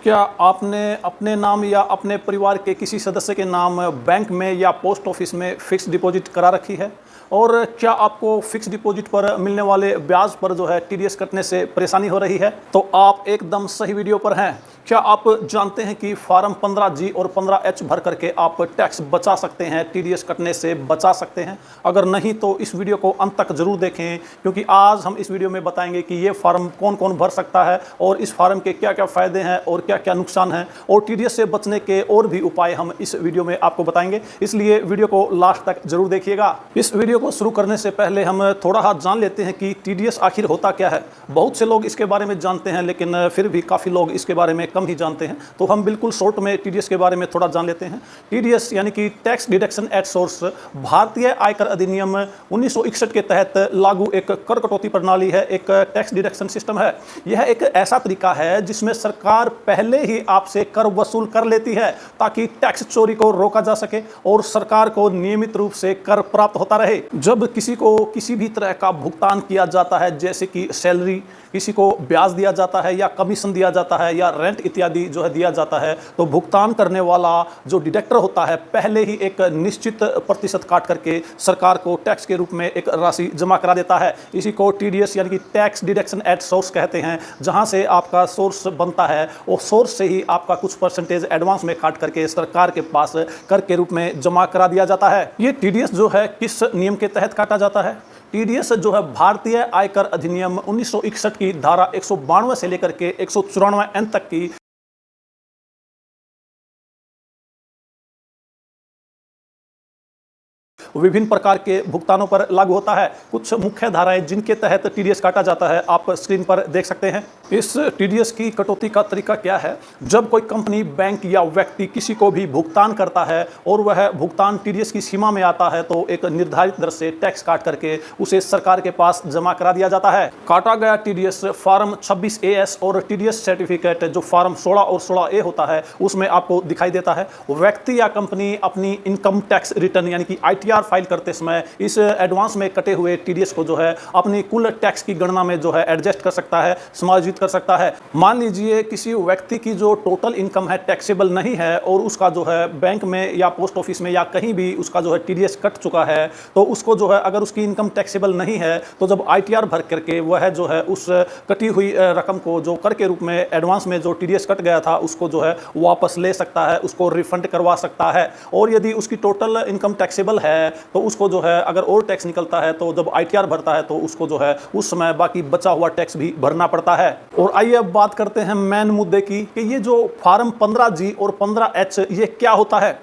क्या आपने अपने नाम या अपने परिवार के किसी सदस्य के नाम बैंक में या पोस्ट ऑफिस में फिक्स डिपॉजिट करा रखी है? और क्या आपको फिक्स डिपॉजिट पर मिलने वाले ब्याज पर जो है टीडीएस कटने से परेशानी हो रही है? तो आप एकदम सही वीडियो पर हैं। क्या आप जानते हैं कि फॉर्म 15G और 15H भर करके आप टैक्स बचा सकते हैं, टीडीएस कटने से बचा सकते हैं? अगर नहीं तो इस वीडियो को अंत तक जरूर देखें, क्योंकि आज हम इस वीडियो में बताएंगे कि ये फॉर्म कौन कौन भर सकता है और इस फॉर्म के क्या क्या फ़ायदे हैं और क्या क्या नुकसान हैं, और टीडीएस से बचने के और भी उपाय हम इस वीडियो में आपको बताएंगे। इसलिए वीडियो को लास्ट तक जरूर देखिएगा। इस वीडियो को शुरू करने से पहले हम थोड़ा हाथ जान लेते हैं कि टीडीएस आखिर होता क्या है। बहुत से लोग इसके बारे में जानते हैं, लेकिन फिर भी काफ़ी लोग इसके बारे में कम ही जानते हैं, तो हम बिल्कुल शॉर्ट में टीडीएस के बारे में थोड़ा जान लेते हैं। टीडीएस यानी कि टैक्स डिडक्शन एट सोर्स भारतीय आयकर अधिनियम 1961 के तहत लागू एक कर कटौती प्रणाली है, एक टैक्स डिडक्शन सिस्टम है। यह एक ऐसा तरीका है जिसमें सरकार पहले ही आपसे कर वसूल कर लेती है ताकि टैक्स चोरी को रोका जा सके और सरकार को नियमित रूप से कर प्राप्त होता रहे। जब किसी को किसी भी तरह का भुगतान किया जाता है, जैसे कि सैलरी, किसी को ब्याज दिया जाता है या कमीशन दिया जाता है या रेंट इत्यादि जो है दिया जाता है, तो भुगतान करने वाला जो डिडक्टर होता है पहले ही एक निश्चित प्रतिशत काट करके सरकार को टैक्स के रूप में एक राशि जमा करा देता है। इसी को टीडीएस यानी कि टैक्स डिडक्शन एट सोर्स कहते हैं। जहां से आपका सोर्स बनता है वो सोर्स से ही आपका कुछ परसेंटेज एडवांस में काट करके सरकार के पास कर के रूप में जमा करा दिया जाता है। ये टीडीएस जो है किस नियम के तहत काटा जाता है? टीडीएस जो है भारतीय आयकर अधिनियम 1961 की धारा 192 से लेकर के 194N तक की विभिन्न प्रकार के भुगतानों पर लागू होता है। कुछ मुख्य धाराएं जिनके तहत टीडीएस काटा जाता है आप स्क्रीन पर देख सकते हैं। इस टीडीएस की कटौती का तरीका क्या है? जब कोई कंपनी, बैंक या व्यक्ति किसी को भी भुगतान करता है और वह भुगतान टीडीएस की सीमा में आता है, तो एक निर्धारित दर से टैक्स काट करके उसे सरकार के पास जमा करा दिया जाता है। काटा गया टीडीएस फॉर्म 26AS और टीडीएस सर्टिफिकेट जो फॉर्म 16 और 16A होता है उसमें आपको दिखाई देता है। व्यक्ति या कंपनी अपनी इनकम टैक्स रिटर्न यानी कि ITR फाइल करते समय इस एडवांस में कटे हुए टीडीएस को जो है अपनी कुल टैक्स की गणना में जो है एडजस्ट कर सकता है, समायोजित कर सकता है। मान लीजिए किसी व्यक्ति की जो टोटल इनकम है टैक्सेबल नहीं है और उसका जो है बैंक में या पोस्ट ऑफिस में या कहीं भी उसका जो है टीडीएस कट चुका है, तो उसको जो है अगर उसकी इनकम टैक्सेबल नहीं है तो जब ITR भर करके वह जो है उस कटी हुई रकम को जो कर के रूप में एडवांस में जो टीडीएस कट गया था उसको जो है वापस ले सकता है, उसको रिफंड करवा सकता है। और यदि उसकी टोटल इनकम टैक्सेबल है तो उसको जो है अगर और टैक्स निकलता है तो जब ITR भरता है तो उसको जो है उस समय बाकी बचा हुआ टैक्स भी भरना पड़ता है। और आइए अब बात करते हैं मेन मुद्दे की कि ये जो फॉर्म 15G और 15H ये क्या होता है।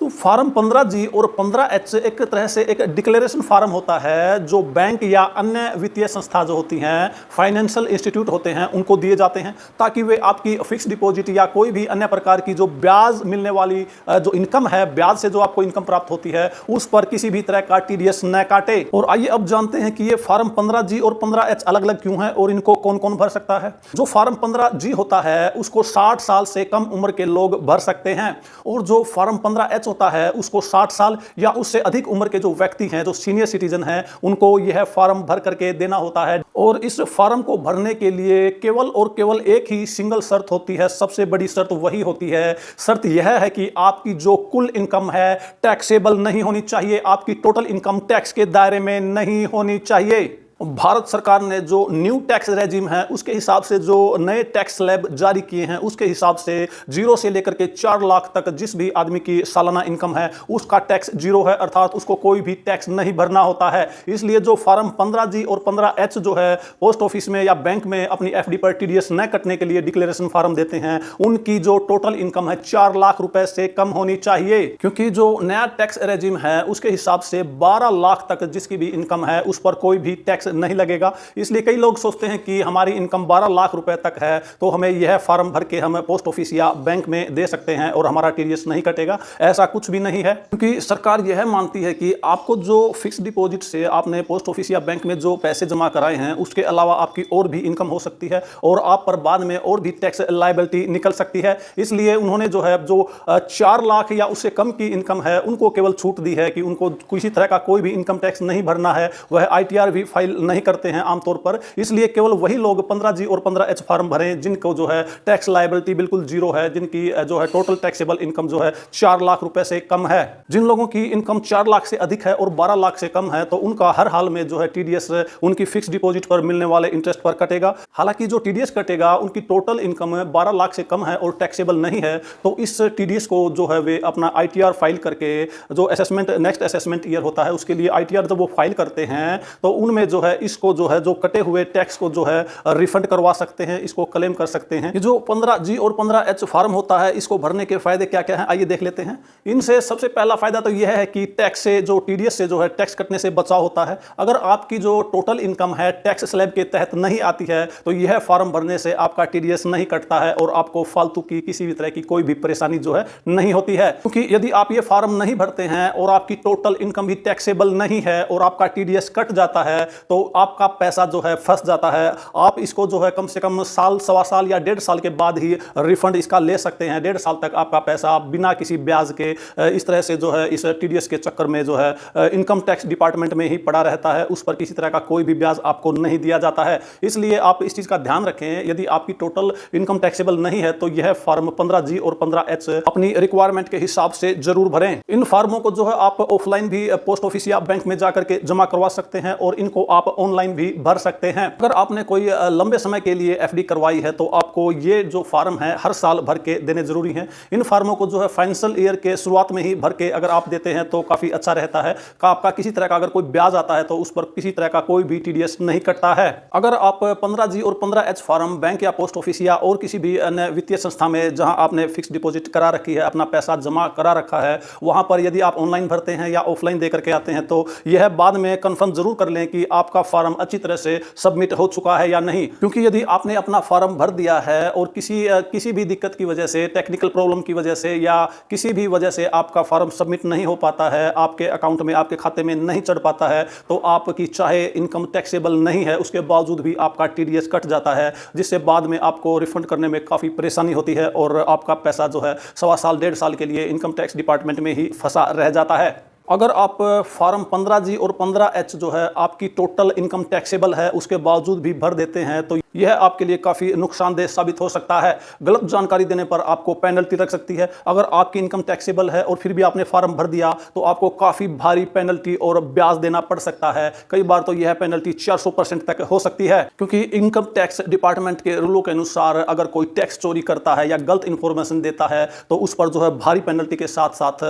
तो फॉर्म 15G और 15H एक तरह से एक डिक्लेरेशन फॉर्म होता है जो बैंक या अन्य वित्तीय संस्था जो होती हैं, फाइनेंशियल इंस्टीट्यूट होते हैं, उनको दिए जाते हैं ताकि वे आपकी फिक्स डिपॉजिट या कोई भी अन्य प्रकार की जो ब्याज मिलने वाली जो इनकम है, ब्याज से जो आपको इनकम प्राप्त होती है, उस पर किसी भी तरह का टीडीएस न काटे। और आइए अब जानते हैं कि ये फॉर्म 15G और 15H अलग अलग क्यों है और इनको कौन कौन भर सकता है। जो फॉर्म 15G होता है उसको 60 साल से कम उम्र के लोग भर सकते हैं, और जो फॉर्म 15H होता है उसको 60 साल या उससे अधिक उम्र के जो व्यक्ति हैं, जो सीनियर सिटीजन हैं, उनको यह फॉर्म भर करके देना होता है। और इस फॉर्म को भरने के लिए केवल और केवल एक ही सिंगल शर्त होती है, सबसे बड़ी शर्त वही होती है। शर्त यह है कि आपकी जो कुल इनकम है टैक्सेबल नहीं होनी चाहिए, आपकी टोटल इनकम टैक्स के दायरे में नहीं होनी चाहिए। भारत सरकार ने जो न्यू टैक्स रेजिम है उसके हिसाब से जो नए टैक्स स्लैब जारी किए हैं उसके हिसाब से 0 से लेकर के 4 लाख तक जिस भी आदमी की सालाना इनकम है उसका टैक्स 0 है, अर्थात उसको कोई भी टैक्स नहीं भरना होता है। इसलिए जो फॉर्म 15G और 15H जो है पोस्ट ऑफिस में या बैंक में अपनी FD पर टीडीएस न कटने के लिए डिक्लेरेशन फॉर्म देते हैं, उनकी जो टोटल इनकम है 4 लाख रुपए से कम होनी चाहिए, क्योंकि जो नया टैक्स रेजिम है उसके हिसाब से 12 लाख तक जिसकी भी इनकम है उस पर कोई भी टैक्स नहीं लगेगा। इसलिए कई लोग सोचते हैं कि हमारी इनकम 12 लाख रुपए तक है तो हमें यह फॉर्म भर के हम पोस्ट ऑफिस या बैंक में दे सकते हैं और हमारा टीडीएस नहीं कटेगा। ऐसा कुछ भी नहीं है, क्योंकि सरकार यह मानती है कि आपको जो फिक्स डिपॉजिट से आपने पोस्ट ऑफिस या बैंक में जो पैसे जमा कराए हैं उसके अलावा आपकी और भी इनकम हो सकती है और आप पर बाद में और भी टैक्स लायबिलिटी निकल सकती है। इसलिए उन्होंने जो है जो 4 लाख या उससे कम की इनकम है उनको केवल छूट दी है कि उनको किसी तरह का कोई भी इनकम टैक्स नहीं भरना है, वह ITR भी फाइल नहीं करते हैं आमतौर पर, इसलिए केवल वही लोग 15G और 15H फॉर्म भरें जिनको जो है टैक्स लायबिलिटी बिल्कुल जीरो है, जिनकी जो है टोटल टैक्सेबल इनकम जो है 4 लाख रुपए से कम है। जिन लोगों की इनकम 4 लाख से अधिक है और 12 लाख से कम है तो उनका हर हाल में जो है टीडीएस उनकी फिक्स डिपॉजिट पर मिलने वाले इंटरेस्ट पर कटेगा। हालांकि जो टीडीएस कटेगा उनकी टोटल इनकम 12 लाख से कम है और टैक्सेबल नहीं है, तो इस टीडीएस को जो है वे अपना आईटीआर फाइल करके, जो असेसमेंट नेक्स्ट असेसमेंट ईयर होता है उसके लिए आईटीआर जब वो फाइल करते हैं तो उनमें जो है इसको जो है जो कटे हुए टैक्स को जो है रिफंड करवा सकते हैं, इसको क्लेम कर सकते हैं। ये जो 15G और 15H फॉर्म होता है इसको भरने के फायदे क्या क्या हैं आइए देख लेते हैं। इनसे सबसे पहला फायदा तो यह है कि टैक्स से, जो टीडीएस से जो है टैक्स कटने से बचाव होता है। अगर आपकी जो टोटल इनकम है टैक्स स्लैब के तहत नहीं आती है तो यह फॉर्म भरने से आपका टीडीएस नहीं कटता है और आपको फालतू की किसी भी तरह की कोई भी परेशानी जो है नहीं होती है। क्योंकि यदि आप ये फॉर्म नहीं भरते हैं और आपकी टोटल इनकम भी टैक्सेबल नहीं है और आपका टीडीएस कट जाता है तो आपका पैसा जो है फंस जाता है। आप इसको जो है कम से कम साल, सवा साल या 1.5 साल के बाद ही रिफंड इसका ले सकते हैं। 1.5 साल तक आपका पैसा बिना किसी ब्याज के इस तरह से जो है इस टीडीएस के चक्कर में जो है इनकम टैक्स डिपार्टमेंट में ही पड़ा रहता है, उस पर किसी तरह का कोई भी ब्याज आपको नहीं दिया जाता है। इसलिए आप इस चीज का ध्यान रखें, यदि आपकी टोटल इनकम टैक्सेबल नहीं है तो यह फॉर्म 15G और 15H अपनी रिक्वायरमेंट के हिसाब से जरूर भरें। इन फॉर्मों को जो है आप ऑफलाइन भी पोस्ट ऑफिस या बैंक में जाकर के जमा करवा सकते हैं और इनको आप ऑनलाइन भी भर सकते हैं। अगर आपने कोई लंबे समय के लिए एफडी करवाई है तो आपको ये जो फॉर्म है हर साल भर के देने जरूरी हैं। इन फॉर्मों को जो है फाइनेंशियल ईयर के शुरुआत में ही भर के अगर आप देते हैं तो काफी अच्छा रहता है। आपका किसी तरह का अगर कोई ब्याज आता है तो उस पर किसी तरह का कोई भी टीडीएस नहीं कटता है। अगर आप 15G और 15H फॉर्म बैंक या पोस्ट ऑफिस या और किसी भी अन्य वित्तीय संस्था में जहां आपने फिक्स डिपॉजिट करा रखी है, अपना पैसा जमा करा रखा है, वहां पर यदि आप ऑनलाइन भरते हैं या ऑफलाइन दे करके आते हैं तो यह बाद में कंफर्म जरूर कर लें कि आपका फॉर्म अच्छी तरह से सबमिट हो चुका है या नहीं। क्योंकि यदि आपने अपना फॉर्म भर दिया है और किसी भी दिक्कत की वजह से, टेक्निकल प्रॉब्लम की वजह से या किसी भी वजह से आपका फॉर्म सबमिट नहीं हो पाता है, आपके अकाउंट में, आपके खाते में नहीं चढ़ पाता है, तो आपकी चाहे इनकम टैक्सेबल नहीं है उसके बावजूद भी आपका टीडीएस कट जाता है, जिससे बाद में आपको रिफंड करने में काफ़ी परेशानी होती है और आपका पैसा जो है सवा साल, 1.5 साल के लिए इनकम टैक्स डिपार्टमेंट में ही फंसा रह जाता है। अगर आप फॉर्म 15G और 15H जो है आपकी टोटल इनकम टैक्सेबल है उसके बावजूद भी भर देते हैं तो यह आपके लिए काफ़ी नुकसानदेह साबित हो सकता है। गलत जानकारी देने पर आपको पेनल्टी लग सकती है। अगर आपकी इनकम टैक्सेबल है और फिर भी आपने फॉर्म भर दिया तो आपको काफ़ी भारी पेनल्टी और ब्याज देना पड़ सकता है। कई बार तो यह पेनल्टी 400% तक हो सकती है, क्योंकि इनकम टैक्स डिपार्टमेंट के रूलों के अनुसार अगर कोई टैक्स चोरी करता है या गलत इंफॉर्मेशन देता है तो उस पर जो है भारी पेनल्टी के साथ साथ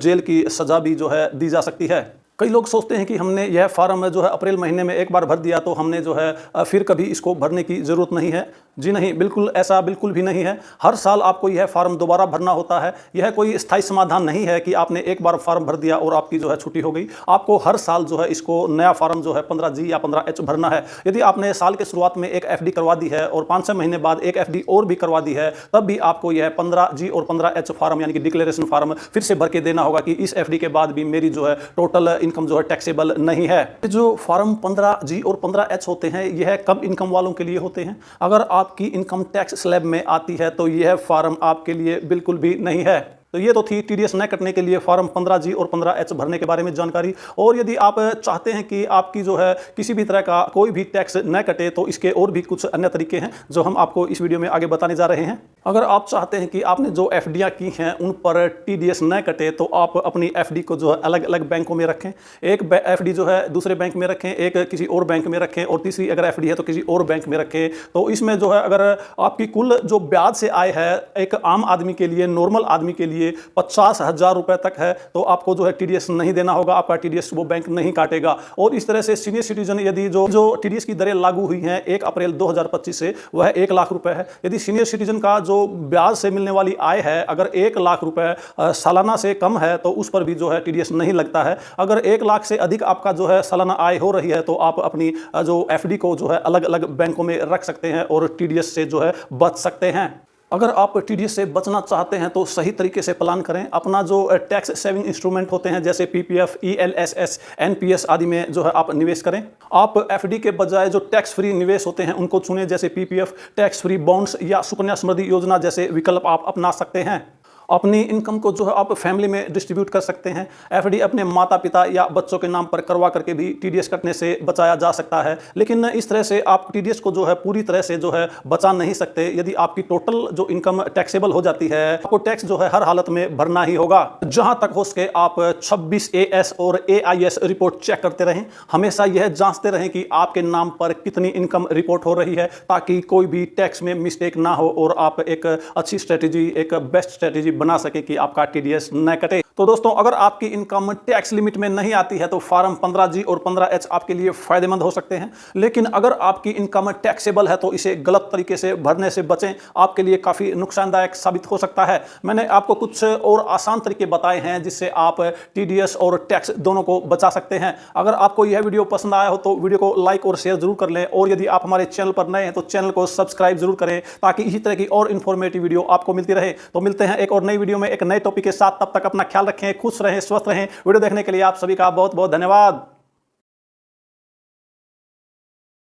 जेल की सजा भी जो है दी जा सकती है। कई लोग सोचते हैं कि हमने यह फॉर्म जो है अप्रैल महीने में एक बार भर दिया तो हमने जो है फिर कभी इसको भरने की ज़रूरत नहीं है। जी नहीं, बिल्कुल ऐसा बिल्कुल भी नहीं है। हर साल आपको यह फॉर्म दोबारा भरना होता है। यह कोई स्थायी समाधान नहीं है कि आपने एक बार फॉर्म भर दिया और आपकी जो है छुट्टी हो गई। आपको हर साल जो है इसको नया फॉर्म जो है 15G या 15H भरना है। यदि आपने साल के शुरुआत में एक एफडी करवा दी है और 5-6 महीने बाद एक एफडी और भी करवा दी है, तब भी आपको यह 15G और 15H फॉर्म यानी कि डिक्लेरेशन फॉर्म फिर से भर के देना होगा कि इस एफडी के बाद भी मेरी जो है टोटल इनकम जो है टैक्सेबल नहीं है। जो फॉर्म 15G और 15H होते हैं यह कम इनकम वालों के लिए होते हैं। अगर आपकी इनकम टैक्स स्लैब में आती है तो यह फॉर्म आपके लिए बिल्कुल भी नहीं है। तो ये तो थी टीडीएस न कटने के लिए फॉर्म 15G और 15H भरने के बारे में जानकारी। और यदि आप चाहते हैं कि आपकी जो है किसी भी तरह का कोई भी टैक्स न कटे तो इसके और भी कुछ अन्य तरीके हैं जो हम आपको इस वीडियो में आगे बताने जा रहे हैं। अगर आप चाहते हैं कि आपने जो एफडीआं की हैं उन पर टीडीएस न कटे तो आप अपनी एफडी को जो है अलग अलग बैंकों में रखें। एक एफडी जो है दूसरे बैंक में रखें, एक किसी और बैंक में रखें और तीसरी अगर एफडी है तो किसी और बैंक में रखें। तो इसमें जो है अगर आपकी कुल जो ब्याज से आय है एक आम आदमी के लिए, नॉर्मल आदमी के लिए 50,000 रुपए तक है तो आपको जो है टीडीएस नहीं देना होगा, आपका टीडीएस वो बैंक नहीं काटेगा। और इस तरह से सीनियर सिटीजन यदि जो टीडीएस की दरें लागू हुई हैं 1 अप्रैल 2025 से वह 1 लाख रुपए है। यदि सीनियर सिटीजन का जो ब्याज से मिलने वाली आय है अगर 1 लाख रुपए सालाना से कम है तो उस पर भी जो है टीडीएस नहीं लगता है। अगर 1 लाख से अधिक आपका जो है सालाना आय हो रही है तो आप अपनी जो एफडी को जो है अलग अलग बैंकों में रख सकते हैं और टीडीएस से जो है बच सकते हैं। अगर आप टीडीएस से बचना चाहते हैं तो सही तरीके से प्लान करें। अपना जो टैक्स सेविंग इंस्ट्रूमेंट होते हैं जैसे पीपीएफ, ईएलएसएस, एनपीएस आदि में जो है आप निवेश करें। आप एफडी के बजाय जो टैक्स फ्री निवेश होते हैं उनको चुनें, जैसे पीपीएफ, टैक्स फ्री बॉन्ड्स या सुकन्या समृद्धि योजना जैसे विकल्प आप अपना सकते हैं। अपनी इनकम को जो है आप फैमिली में डिस्ट्रीब्यूट कर सकते हैं। एफडी अपने माता पिता या बच्चों के नाम पर करवा करके भी टीडीएस कटने से बचाया जा सकता है। लेकिन इस तरह से आप टीडीएस को जो है पूरी तरह से जो है बचा नहीं सकते। यदि आपकी टोटल जो इनकम टैक्सेबल हो जाती है, आपको टैक्स जो है हर हालत में भरना ही होगा। जहां तक हो सके आप 26 AS और AIS रिपोर्ट चेक करते रहें। हमेशा यह जांचते रहें कि आपके नाम पर कितनी इनकम रिपोर्ट हो रही है, ताकि कोई भी टैक्स में मिस्टेक ना हो और आप एक अच्छी स्ट्रेटेजी, एक बेस्ट स्ट्रेटेजी बना सके कि आपका टीडीएस न कटे। तो दोस्तों, अगर आपकी इनकम टैक्स लिमिट में नहीं आती है तो फॉर्म 15G और 15H आपके लिए फायदेमंद हो सकते हैं। लेकिन अगर आपकी इनकम टैक्सेबल है तो इसे गलत तरीके से भरने से बचें, आपके लिए काफी नुकसानदायक साबित हो सकता है। मैंने आपको कुछ और आसान तरीके बताए हैं जिससे आप टीडीएस और टैक्स दोनों को बचा सकते हैं। अगर आपको यह वीडियो पसंद आया हो तो वीडियो को लाइक और शेयर जरूर कर लें, और यदि आप हमारे चैनल पर नए हैं तो चैनल को सब्सक्राइब जरूर करें, ताकि इसी तरह की और इन्फॉर्मेटिव वीडियो आपको मिलती रहे। तो मिलते हैं एक और नई वीडियो में एक नए टॉपिक के साथ। तब तक अपना ख्याल रखें, खुश रहें, स्वस्थ रहें। वीडियो देखने के लिए आप सभी का बहुत बहुत धन्यवाद।